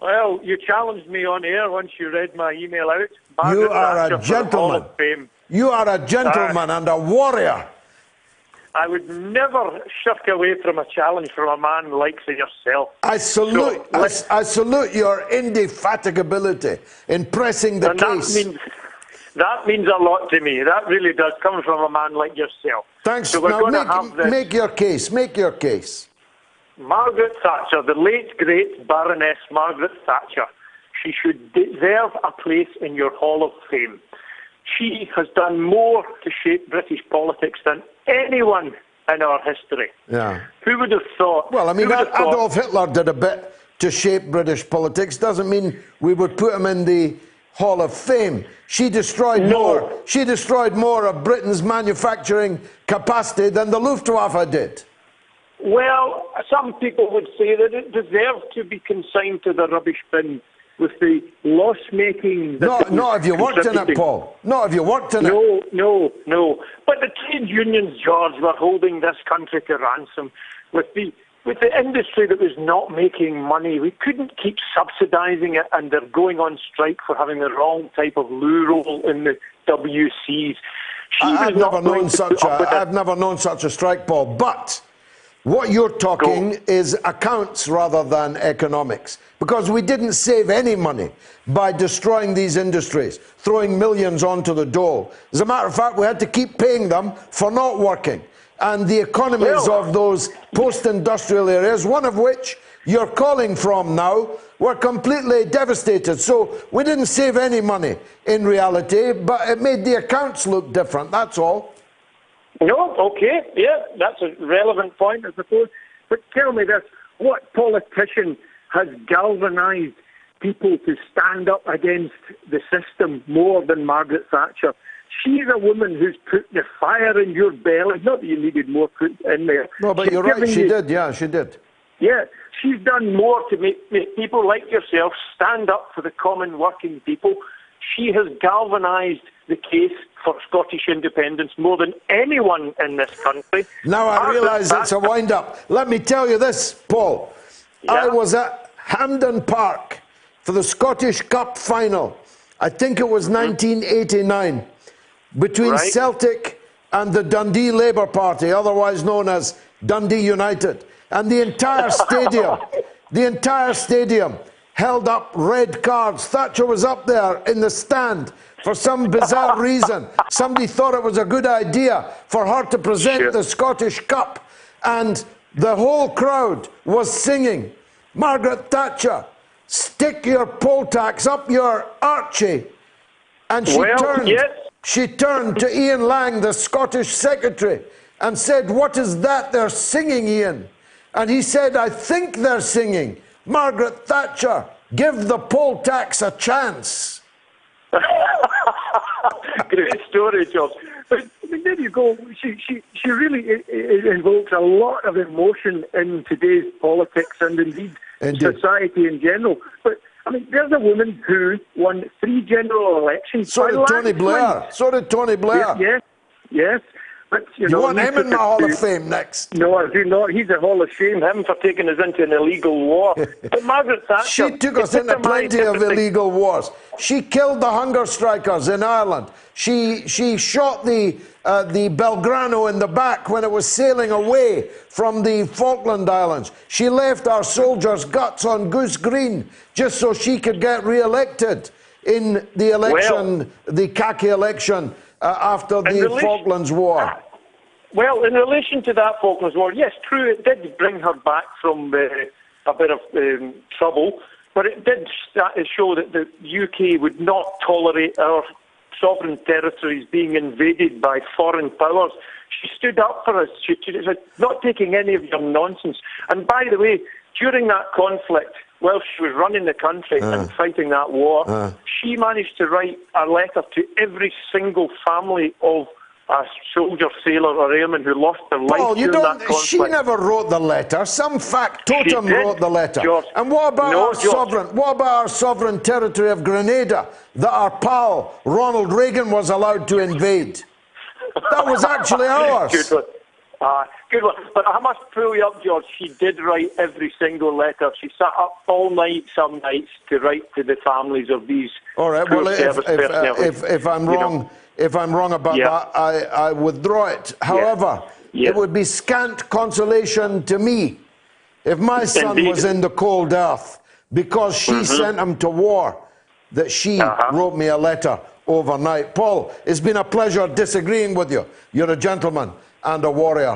Well, you challenged me on air once you read my email out. You are a gentleman. You are a gentleman and a warrior. I would never shirk away from a challenge from a man like yourself. I salute your indefatigability in pressing the case. That means a lot to me. That really does come from a man like yourself. Thanks. So we're now going to have this. Make your case. Make your case. Margaret Thatcher, the late great Baroness Margaret Thatcher, she should deserve a place in your Hall of Fame. She has done more to shape British politics than anyone in our history. Yeah. Who would have thought? Well, I mean, Adolf Hitler did a bit to shape British politics. Doesn't mean we would put him in the Hall of Fame. She destroyed more. She destroyed more of Britain's manufacturing capacity than the Luftwaffe did. Well, some people would say that it deserved to be consigned to the rubbish bin with the loss-making... Not if you worked in it, Paul. Not if you worked in it. No. But the trade unions, George, were holding this country to ransom with the industry that was not making money. We couldn't keep subsidising it, and they're going on strike for having the wrong type of loo roll in the WCs. I've never known such a strike, Paul. But what you're talking is accounts rather than economics, because we didn't save any money by destroying these industries, throwing millions onto the dole. As a matter of fact, we had to keep paying them for not working. And the economies of those post-industrial areas, one of which you're calling from now, were completely devastated. So we didn't save any money in reality, but it made the accounts look different, that's all. No, okay, yeah, that's a relevant point, I suppose. But tell me this, what politician has galvanised people to stand up against the system more than Margaret Thatcher? She's a woman who's put the fire in your belly. Not that you needed more put in there. No, but you're right, she did, yeah, she did. Yeah, she's done more to make people like yourself stand up for the common working people. She has galvanised the case for Scottish independence more than anyone in this country. Now I realise it's a wind-up. Let me tell you this, Paul. Yeah. I was at Hampden Park for the Scottish Cup final. I think it was 1989. Between Celtic and the Dundee Labour Party, otherwise known as Dundee United. And the entire stadium held up red cards. Thatcher was up there in the stand for some bizarre reason. Somebody thought it was a good idea for her to present the Scottish Cup. And the whole crowd was singing, Margaret Thatcher, stick your poll tax up your Archie. And she turned to Ian Lang, the Scottish secretary, and said, what is that they're singing, Ian? And he said, I think they're singing, Margaret Thatcher, give the poll tax a chance. Great story, George. But there you go. She really invokes a lot of emotion in today's politics and indeed society in general. But I mean, there's a woman who won 3 general elections. So did Tony Blair. Yes. But, you want him in the Hall of Fame next? No, I do not. He's a Hall of Shame, him for taking us into an illegal war. But Margaret Thatcher... She took us into plenty of illegal wars. She killed the hunger strikers in Ireland. She shot the Belgrano in the back when it was sailing away from the Falkland Islands. She left our soldiers' guts on Goose Green just so she could get re-elected in the election, the khaki election, after the Falklands War. Well, in relation to that Falklands War, yes, true, it did bring her back from a bit of trouble, but it did show that the UK would not tolerate our sovereign territories being invaded by foreign powers. She stood up for us. She said, not taking any of your nonsense. And by the way, during that conflict, while she was running the country and fighting that war, she managed to write a letter to every single family of a soldier, sailor or airman who lost their life during that conflict. She never wrote the letter. Some factotum wrote the letter. George, and what about our sovereign territory of Grenada that our pal Ronald Reagan was allowed to invade? That was actually ours. Good one. But I must pull you up, George. She did write every single letter. She sat up all night, some nights, to write to the families of these. All right. Well, if I'm wrong, if I'm wrong about that, I withdraw it. However, it would be scant consolation to me if my son was in the cold earth because she sent him to war, that she wrote me a letter overnight. Paul, it's been a pleasure disagreeing with you. You're a gentleman and a warrior.